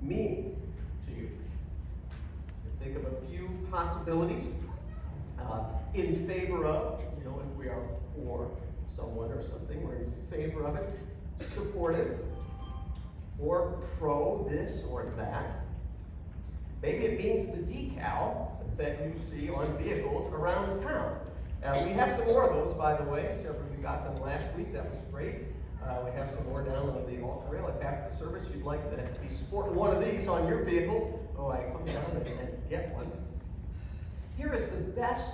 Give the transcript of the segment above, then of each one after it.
mean to you? Think of a few possibilities in favor of, if we are for someone or something, we're in favor of it, supportive, or pro this or that. Maybe it means the decal that you see on vehicles around town. We have some more of those, by the way. Several of you got them last week. That was great. We have some more down on the altar rail. If after the service you'd like to be sporting one of these on your vehicle, I come down and get one. Here is the best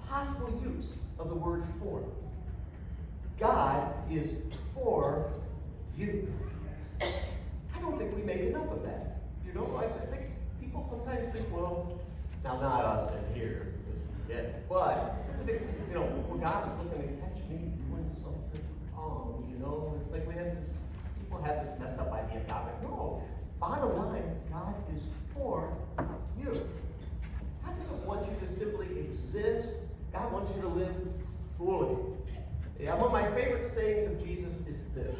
possible use of the word for. God is for you. I don't think we made enough of that. I think people sometimes think, well, now not us in here, but I think, well, God is looking to catch me doing something wrong, It's like people have this messed up idea about it. No, bottom line, God is for you. God doesn't want you to simply exist. God wants you to live fully. Yeah, one of my favorite sayings of Jesus is this: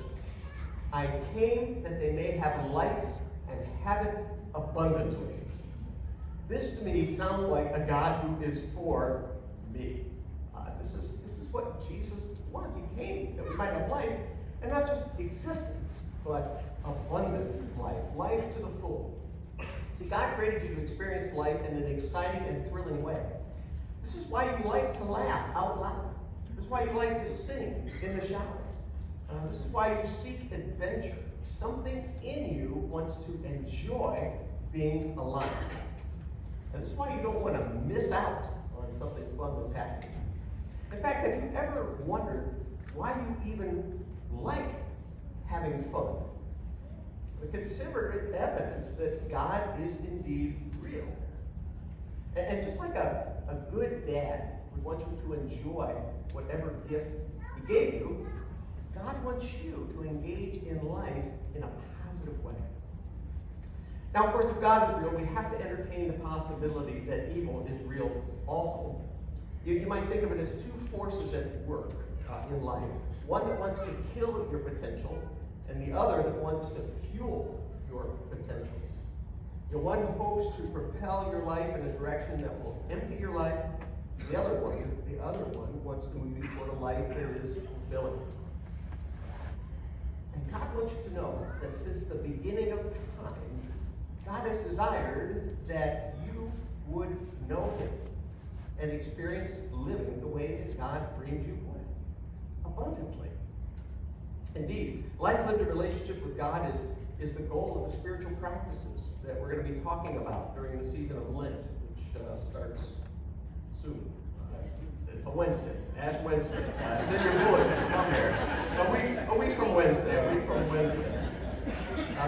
I came that they may have life and have it abundantly. This to me sounds like a God who is for me. This is what Jesus wants. He came that we might have life, and not just existence, but abundant life to the full. See, God created you to experience life in an exciting and thrilling way. This is why you like to laugh out loud. This is why you like to sing in the shower. This is why you seek adventure. Something in you wants to enjoy being alive. And this is why you don't want to miss out on something fun that's happening. In fact, have you ever wondered why you even like having fun? Consider it evidence that God is indeed real. And just like a good dad would want you to enjoy whatever gift he gave you, God wants you to engage in life in a positive way. Now, of course, if God is real, we have to entertain the possibility that evil is real also. You might think of it as two forces at work in life. One that wants to kill your potential, and the other that wants to fuel your potentials. One hopes to propel your life in a direction that will empty your life. The other one wants to move you toward a life that is fulfilling. And God wants you to know that since the beginning of time, God has desired that you would know Him and experience living the way that God dreamed you would, abundantly. Indeed, life lived in relationship with God is the goal of the spiritual practices that we're going to be talking about during the season of Lent, which starts soon. It's a Wednesday. Ash Wednesday. It's in your bulletin. It's on there. A week from Wednesday.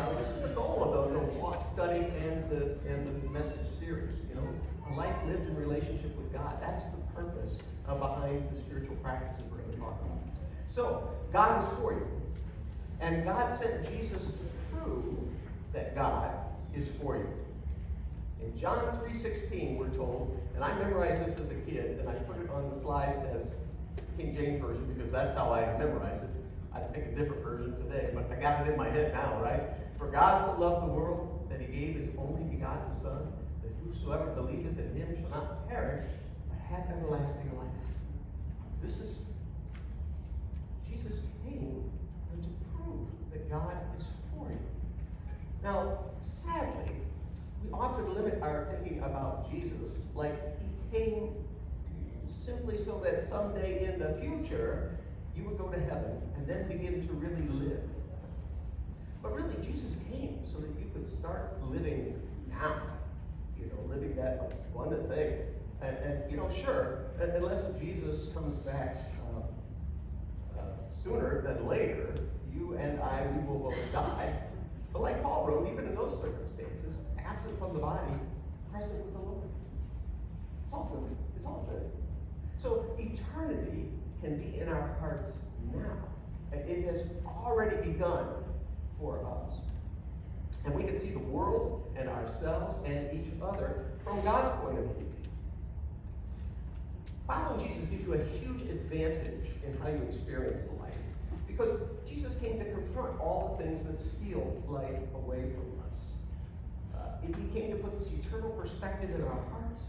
So this is the goal of the walk study and the message series. A life lived in relationship with God. That's the purpose behind the spiritual practices we're going to talk about. So God is for you, and God sent Jesus to prove that God is for you. In John 3:16, we're told, and I memorized this as a kid, and I put it on the slides as King James Version because that's how I memorized it. I'd pick a different version today, but I got it in my head now, right? For God so loved the world that He gave His only begotten Son, that whosoever believeth in Him shall not perish, but have everlasting life. Jesus came to prove that God is for you. Now, sadly, we often limit our thinking about Jesus like He came simply so that someday in the future you would go to heaven and then begin to really live. But really, Jesus came so that you could start living now. Living that abundant thing. And sure, unless Jesus comes back sooner than later, you and I, we will both die. But like Paul wrote, even in those circumstances, absent from the body, present with the Lord. It's all good. It's all good. So eternity can be in our hearts now. And it has already begun for us. And we can see the world and ourselves and each other from God's point of view. Following Jesus gives you a huge advantage in how you experience life. Because Jesus came to confront all the things that steal life away from us. this eternal perspective in our hearts.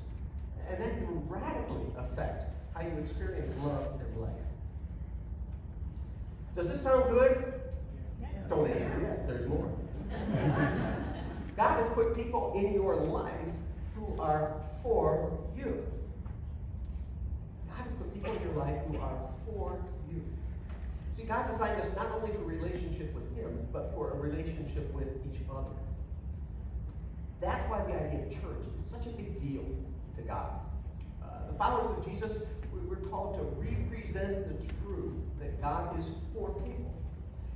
And that can radically affect how you experience love in life. Does this sound good? Yeah. Don't answer yet. There's more. God has put people in your life who are for you. God has put people in your life who are for you. See, God designed us not only for a relationship with Him, but for a relationship with each other. That's why the idea of church is such a big deal to God. The followers of Jesus, we're called to represent the truth that God is for people.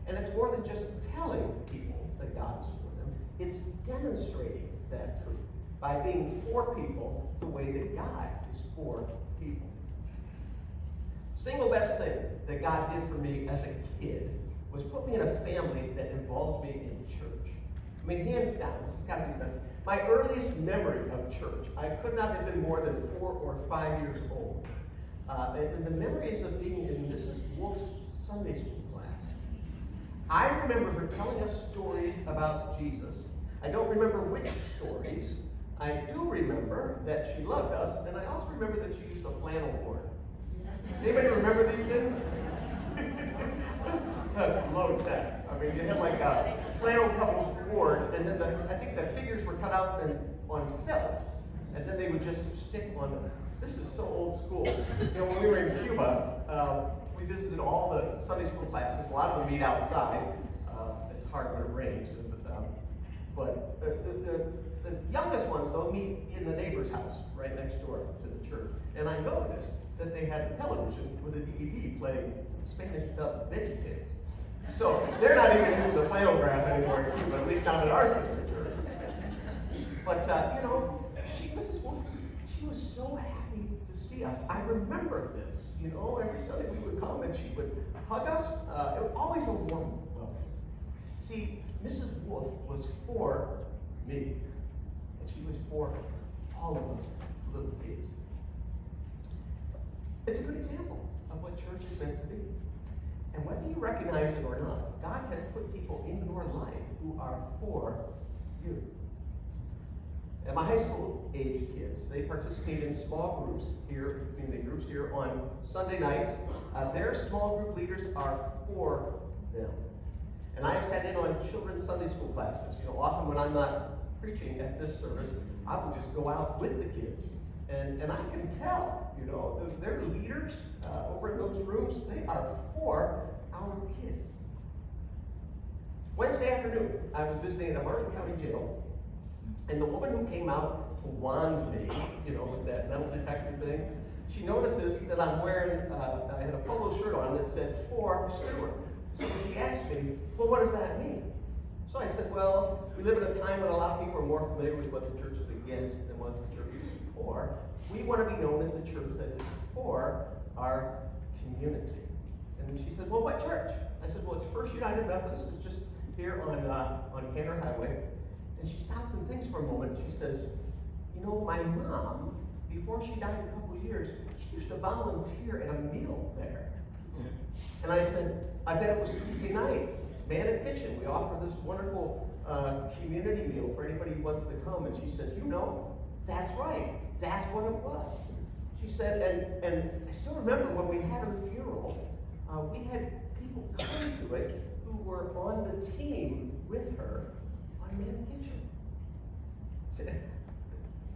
And it's more than just telling people that God is for them. It's demonstrating that truth by being for people the way that God is for people. Single best thing that God did for me as a kid was put me in a family that involved me in church. I mean, hands down, this has got to be the best. My earliest memory of church, I could not have been more than 4 or 5 years old. And the memories of being in Mrs. Wolf's Sunday school class. I remember her telling us stories about Jesus. I don't remember which stories. I do remember that she loved us, and I also remember that she used a flannel board. Anybody remember these things? That's low tech. I mean, you had like a flannel covered board, and then I think the figures were cut out on felt, and then they would just stick on them. This is so old school. You know, when we were in Cuba, we visited all the Sunday school classes. A lot of them meet outside. It's hard when it rains. But the youngest ones, though, meet in the neighbor's house right next door to the church. And I noticed that they had a television with a DVD playing Spanish dub VeggieTales. So they're not even using the flannel graph anymore in Cuba, at least not at our sister church. But, you know, Mrs. Wolf, she was so happy to see us. I remember this, you know, every Sunday we would come and she would hug us. It was always a warm welcome. See, Mrs. Wolf was for me, and she was for all of us little kids. It's a good example of what church is meant to be. And whether you recognize it or not, God has put people in your life who are for you. And my high school age kids, they participate in small groups here, community groups here on Sunday nights. Their small group leaders are for them. And I have sat in on children's Sunday school classes. You know, often when I'm not preaching at this service, I will just go out with the kids. And I can tell, you know, their leaders over in those rooms, they are for our kids. Wednesday afternoon, I was visiting at a Martin County jail, and the woman who came out to wand me, you know, with that metal detector thing, she notices that I'm wearing, I had a polo shirt on that said, "For Stewart." So she asked me, "Well, what does that mean?" So I said, "Well, we live in a time when a lot of people are more familiar with what the church is against than what the church is for. We want to be known as a church that is for our community." And she said, "Well, what church?" I said, "Well, it's First United Methodist. It's just here on Cantor Highway." And she stops and thinks for a moment. She says, "You know, my mom, before she died a couple of years, she used to volunteer at a meal there." And I said, "I bet it was Tuesday night, Man in the Kitchen. We offer this wonderful community meal for anybody who wants to come." And she says, "You know, that's right. That's what it was." She said, and I still remember when we had her funeral, we had people come to it who were on the team with her on Man in the Kitchen.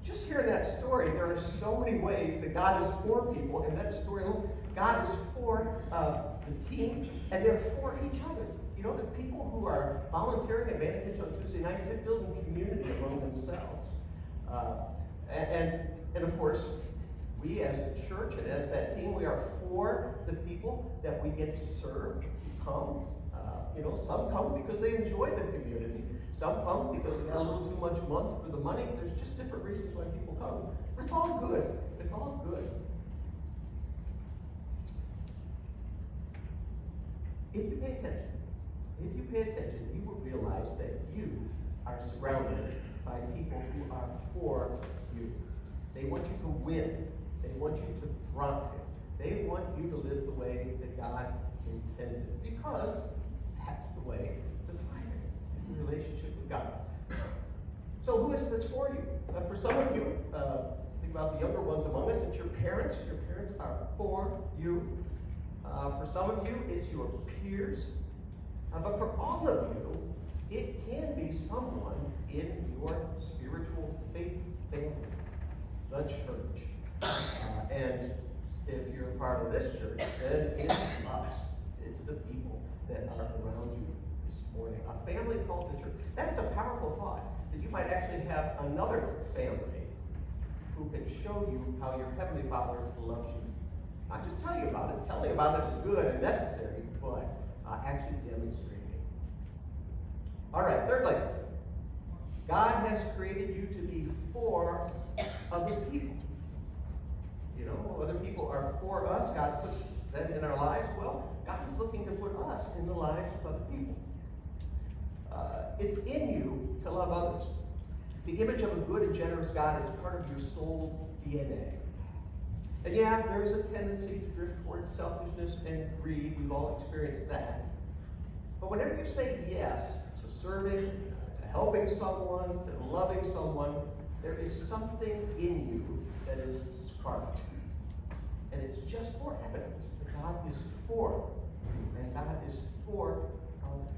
Just hearing that story, there are so many ways that God is for people, and that story, God is for the team, and they're for each other. You know, the people who are volunteering at Man in the Kitchen on Tuesday nights, they're building community among themselves. And of course, we as a church and as that team, we are for the people that we get to serve, to come. You know, some come because they enjoy the community. Some come because they got a little too much month for the money. There's just different reasons why people come. But it's all good. It's all good. If you pay attention, you will realize that you are surrounded by people who are for you. They want you to win. They want you to thrive. They want you to live the way that God intended, because that's the way to thrive in relationship with God. So So who is it that's for you? For some of you, think about the younger ones among us, it's your parents. Your parents are for you. For some of you, it's your peers. But for all of you, it can be someone in your spiritual faith family, the church. And if you're a part of this church, then it's us. It's the people that are around you this morning. A family called the church. That is a powerful thought, that you might actually have another family who can show you how your Heavenly Father loves you. Not just tell you about it. Telling about it is good and necessary, but actually demonstrating. All right, thirdly, God has created you to be for other people. You know, other people are for us. God puts them in our lives. Well, God is looking to put us in the lives of other people. It's in you to love others. The image of a good and generous God is part of your soul's DNA. And yeah, there is a tendency to drift towards selfishness and greed. We've all experienced that. But whenever you say yes to serving, to helping someone, to loving someone, there is something in you that is sparked. And it's just more evidence that God is for you, and God is for others.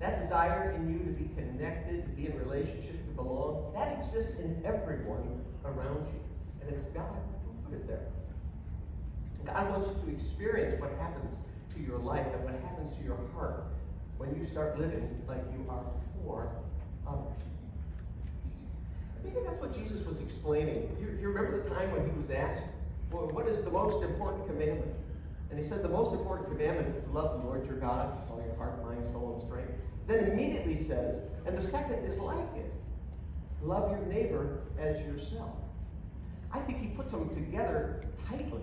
That desire in you to be connected, to be in relationship, to belong, that exists in everyone around you. And it's God who put it there. God wants you to experience what happens to your life and what happens to your heart when you start living like you are for others. Maybe that's what Jesus was explaining. You remember the time when he was asked, well, what is the most important commandment? And he said the most important commandment is to love the Lord your God with all your heart, mind, soul, and strength. Then immediately says, and the second is like it. Love your neighbor as yourself. I think he puts them together tightly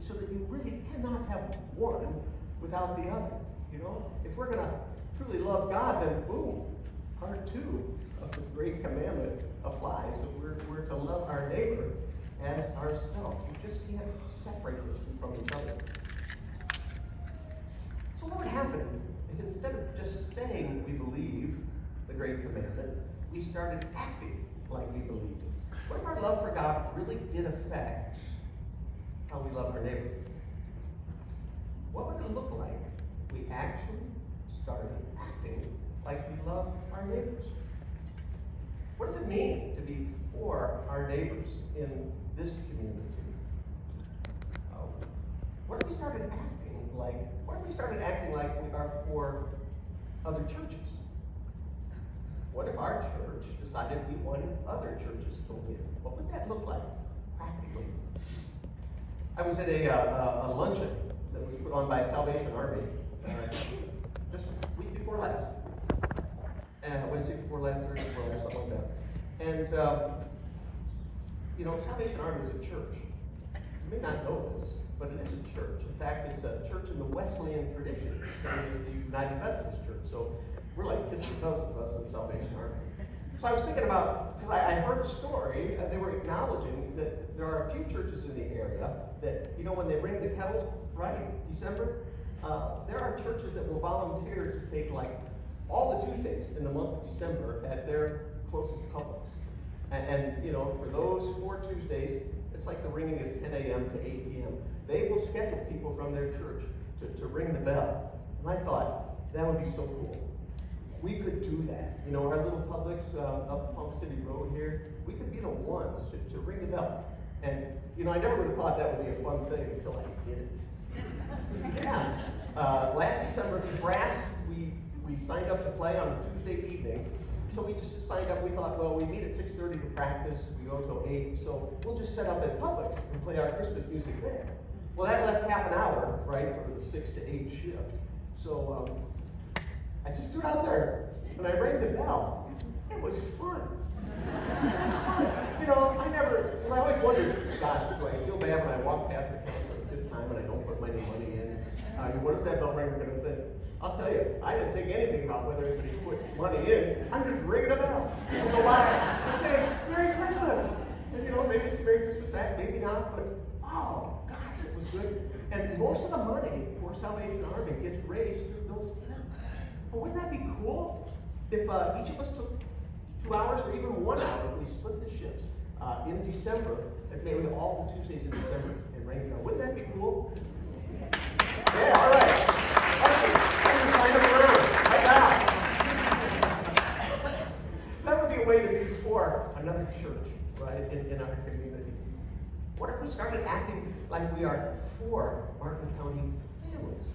so that you really cannot have one without the other. You know, if we're going to truly love God, then boom, part 2 of the great commandment applies. So we're to love our neighbor as ourselves. You just can't separate those two from each other. So what would happen if instead of just saying we believe the great commandment, we started acting like we believed it? What if our love for God really did affect how we love our neighbor? What would it look like if we actually started acting like we love our neighbors? What does it mean to be for our neighbors in this community? What if we started acting like we are for other churches? What if our church decided we wanted other churches to win? What would that look like practically? I was at a luncheon that was put on by Salvation Army just a week before last. Wednesday before last, Thursday before last, something like that. And, you know, Salvation Army is a church. You may not know this, but it is a church. In fact, it's a church in the Wesleyan tradition. It's the United Methodist Church. So we're like kissing cousins, us in Salvation Army. So I was thinking about, because I heard a story, they were acknowledging that there are a few churches in the area that, you know, when they ring the kettles, right, December, there are churches that will volunteer to take like all the Tuesdays in the month of December at their closest Publix. And you know, for those 4 Tuesdays, it's like the ringing is 10 a.m. to 8 p.m. They will schedule people from their church to ring the bell. And I thought, that would be so cool. We could do that. You know, our little Publix up Palm City Road here, we could be the ones to ring the bell. And, you know, I never would have thought that would be a fun thing until I did it. Yeah. Last December, in brass, we signed up to play on a Tuesday evening. So we just signed up. We thought, well, we meet at 6:30 to practice. We go till 8. So we'll just set up at Publix and play our Christmas music there. Well, that left half an hour, right, for the 6 to 8 shift. So I just stood out there and I rang the bell. It was fun. You know, I always wondered, gosh, do I feel bad when I walk past the counter at the 5th time and I don't put any money in? What is that bell ringer going to think? I'll tell you, I didn't think anything about whether anybody put money in. I'm just ringing a bell. I don't know why. I'm saying, Merry Christmas. And you know, maybe it's Merry Christmas back, maybe not, but oh, gosh, it was good. And most of the money for Salvation Army gets raised through those accounts. But wouldn't that be cool if each of us took 2 hours or even 1 hour if we split the shifts in December, and maybe all the Tuesdays in December in Rainbow. Wouldn't that be cool? Yeah, all right. Let's sign up around right now. That would be a way to be for another church, right, in our community. What if we started acting like we are for Martin County families?